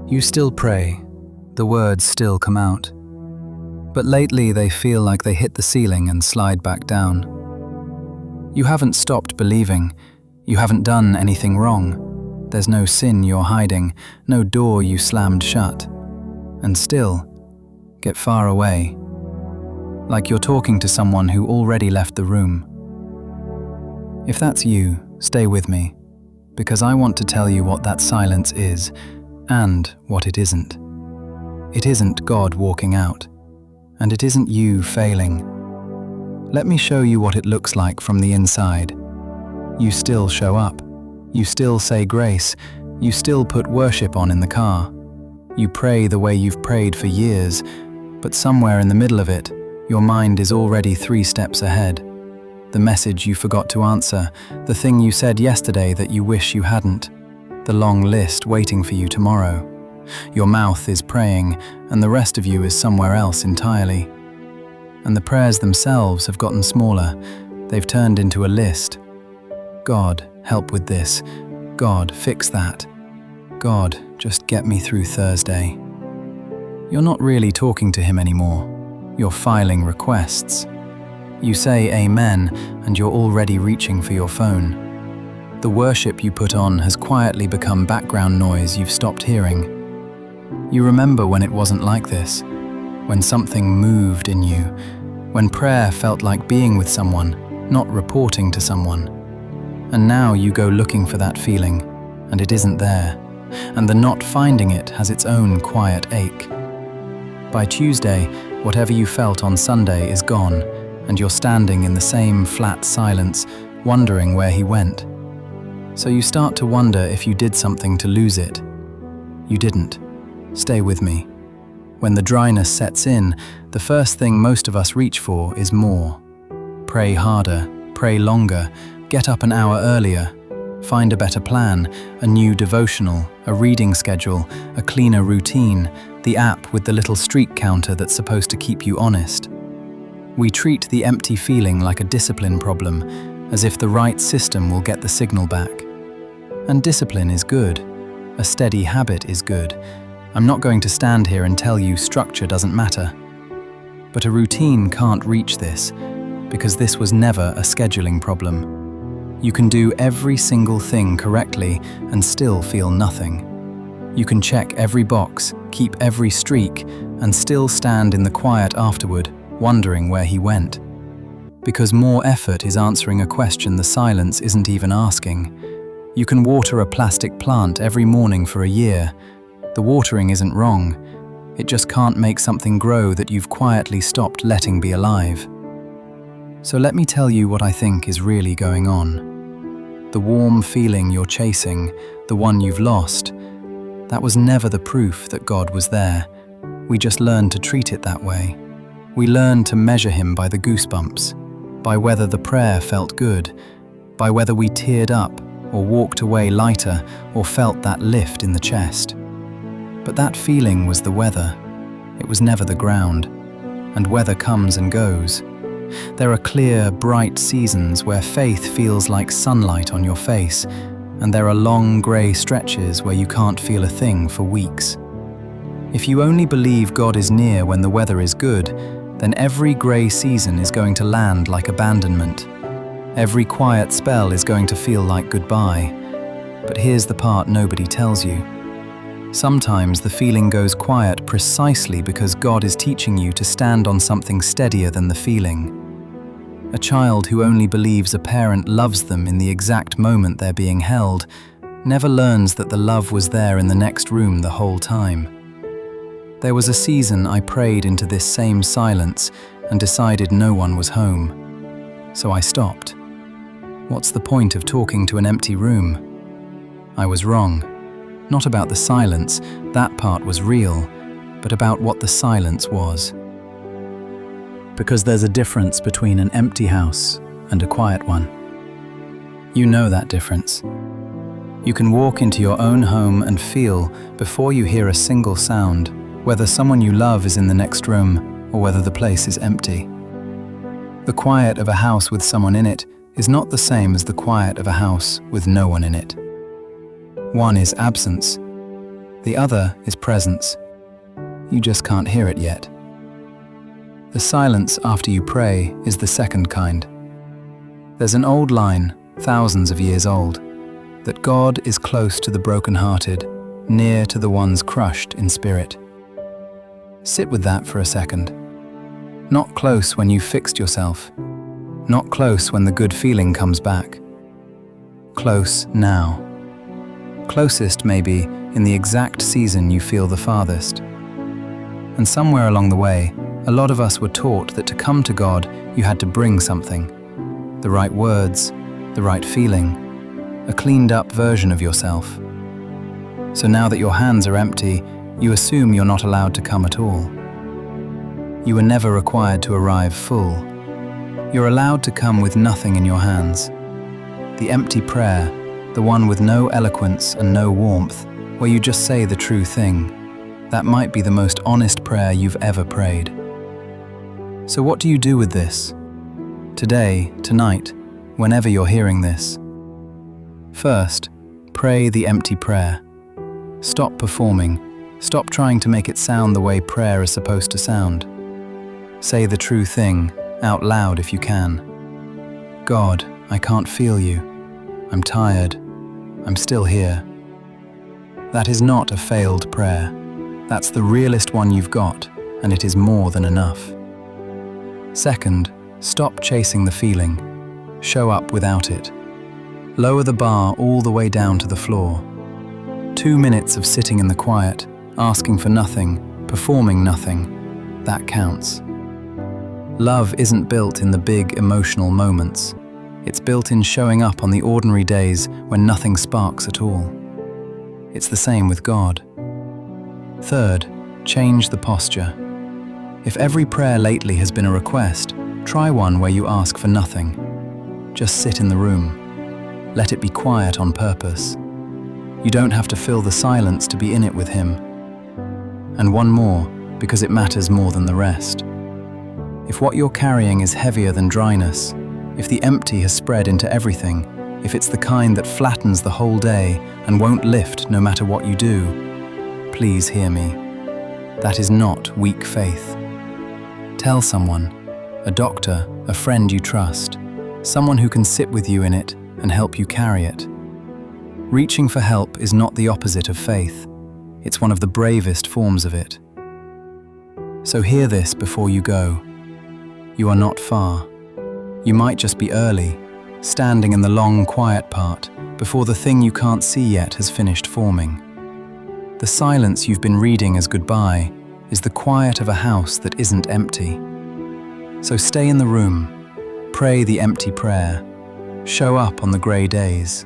You still pray, the words still come out. But lately they feel like they hit the ceiling and slide back down. You haven't stopped believing, you haven't done anything wrong. There's no sin you're hiding, no door you slammed shut. And still, get far away. Like you're talking to someone who already left the room. If that's you, stay with me, because I want to tell you what that silence is, and what it isn't. It isn't God walking out, and it isn't you failing. Let me show you what it looks like from the inside. You still show up. You still say grace. You still put worship on in the car. You pray the way you've prayed for years, but somewhere in the middle of it, your mind is already 3 steps ahead. The message you forgot to answer, the thing you said yesterday that you wish you hadn't, the long list waiting for you tomorrow. Your mouth is praying, and the rest of you is somewhere else entirely. And the prayers themselves have gotten smaller. They've turned into a list. God, help with this. God, fix that. God, just get me through Thursday. You're not really talking to him anymore. You're filing requests. You say amen, and you're already reaching for your phone. The worship you put on has quietly become background noise you've stopped hearing. You remember when it wasn't like this, when something moved in you, when prayer felt like being with someone, not reporting to someone. And now you go looking for that feeling, and it isn't there, and the not finding it has its own quiet ache. By Tuesday, whatever you felt on Sunday is gone, and you're standing in the same flat silence, wondering where he went. So you start to wonder if you did something to lose it. You didn't. Stay with me. When the dryness sets in, the first thing most of us reach for is more. Pray harder, pray longer, get up an hour earlier, find a better plan, a new devotional, a reading schedule, a cleaner routine, the app with the little streak counter that's supposed to keep you honest. We treat the empty feeling like a discipline problem, as if the right system will get the signal back. And discipline is good. A steady habit is good. I'm not going to stand here and tell you structure doesn't matter. But a routine can't reach this, because this was never a scheduling problem. You can do every single thing correctly and still feel nothing. You can check every box, keep every streak, and still stand in the quiet afterward, wondering where he went. Because more effort is answering a question the silence isn't even asking. You can water a plastic plant every morning for a year. The watering isn't wrong. It just can't make something grow that you've quietly stopped letting be alive. So let me tell you what I think is really going on. The warm feeling you're chasing, the one you've lost, that was never the proof that God was there. We just learned to treat it that way. We learned to measure him by the goosebumps, by whether the prayer felt good, by whether we teared up, or walked away lighter, or felt that lift in the chest. But that feeling was the weather. It was never the ground. And weather comes and goes. There are clear, bright seasons where faith feels like sunlight on your face, and there are long, grey stretches where you can't feel a thing for weeks. If you only believe God is near when the weather is good, then every grey season is going to land like abandonment. Every quiet spell is going to feel like goodbye. But here's the part nobody tells you. Sometimes the feeling goes quiet precisely because God is teaching you to stand on something steadier than the feeling. A child who only believes a parent loves them in the exact moment they're being held never learns that the love was there in the next room the whole time. There was a season I prayed into this same silence and decided no one was home. So I stopped. What's the point of talking to an empty room? I was wrong. Not about the silence, that part was real, but about what the silence was. Because there's a difference between an empty house and a quiet one. You know that difference. You can walk into your own home and feel, before you hear a single sound, whether someone you love is in the next room or whether the place is empty. The quiet of a house with someone in it is not the same as the quiet of a house with no one in it. One is absence. The other is presence. You just can't hear it yet. The silence after you pray is the second kind. There's an old line, thousands of years old, that God is close to the brokenhearted, near to the ones crushed in spirit. Sit with that for a second. Not close when you've fixed yourself. Not close when the good feeling comes back. Close now. Closest, maybe, in the exact season you feel the farthest. And somewhere along the way, a lot of us were taught that to come to God, you had to bring something. The right words, the right feeling, a cleaned-up version of yourself. So now that your hands are empty, you assume you're not allowed to come at all. You were never required to arrive full. You're allowed to come with nothing in your hands. The empty prayer, the one with no eloquence and no warmth, where you just say the true thing, that might be the most honest prayer you've ever prayed. So what do you do with this? Today, tonight, whenever you're hearing this. First, pray the empty prayer. Stop performing. Stop trying to make it sound the way prayer is supposed to sound. Say the true thing, out loud if you can. God, I can't feel you. I'm tired. I'm still here. That is not a failed prayer. That's the realest one you've got, and it is more than enough. Second, stop chasing the feeling. Show up without it. Lower the bar all the way down to the floor. 2 minutes of sitting in the quiet, asking for nothing, performing nothing, that counts. Love isn't built in the big emotional moments. It's built in showing up on the ordinary days when nothing sparks at all. It's the same with God. Third, change the posture. If every prayer lately has been a request, try one where you ask for nothing. Just sit in the room. Let it be quiet on purpose. You don't have to fill the silence to be in it with Him. And one more, because it matters more than the rest. If what you're carrying is heavier than dryness, if the empty has spread into everything, if it's the kind that flattens the whole day and won't lift no matter what you do, please hear me. That is not weak faith. Tell someone, a doctor, a friend you trust, someone who can sit with you in it and help you carry it. Reaching for help is not the opposite of faith. It's one of the bravest forms of it. So hear this before you go. You are not far. You might just be early, standing in the long, quiet part, before the thing you can't see yet has finished forming. The silence you've been reading as goodbye is the quiet of a house that isn't empty. So stay in the room, pray the empty prayer, show up on the grey days,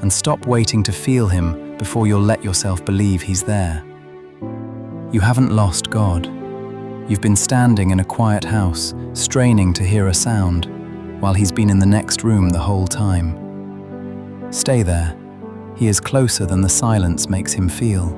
and stop waiting to feel Him before you'll let yourself believe He's there. You haven't lost God. You've been standing in a quiet house, straining to hear a sound, while He's been in the next room the whole time. Stay there. He is closer than the silence makes Him feel.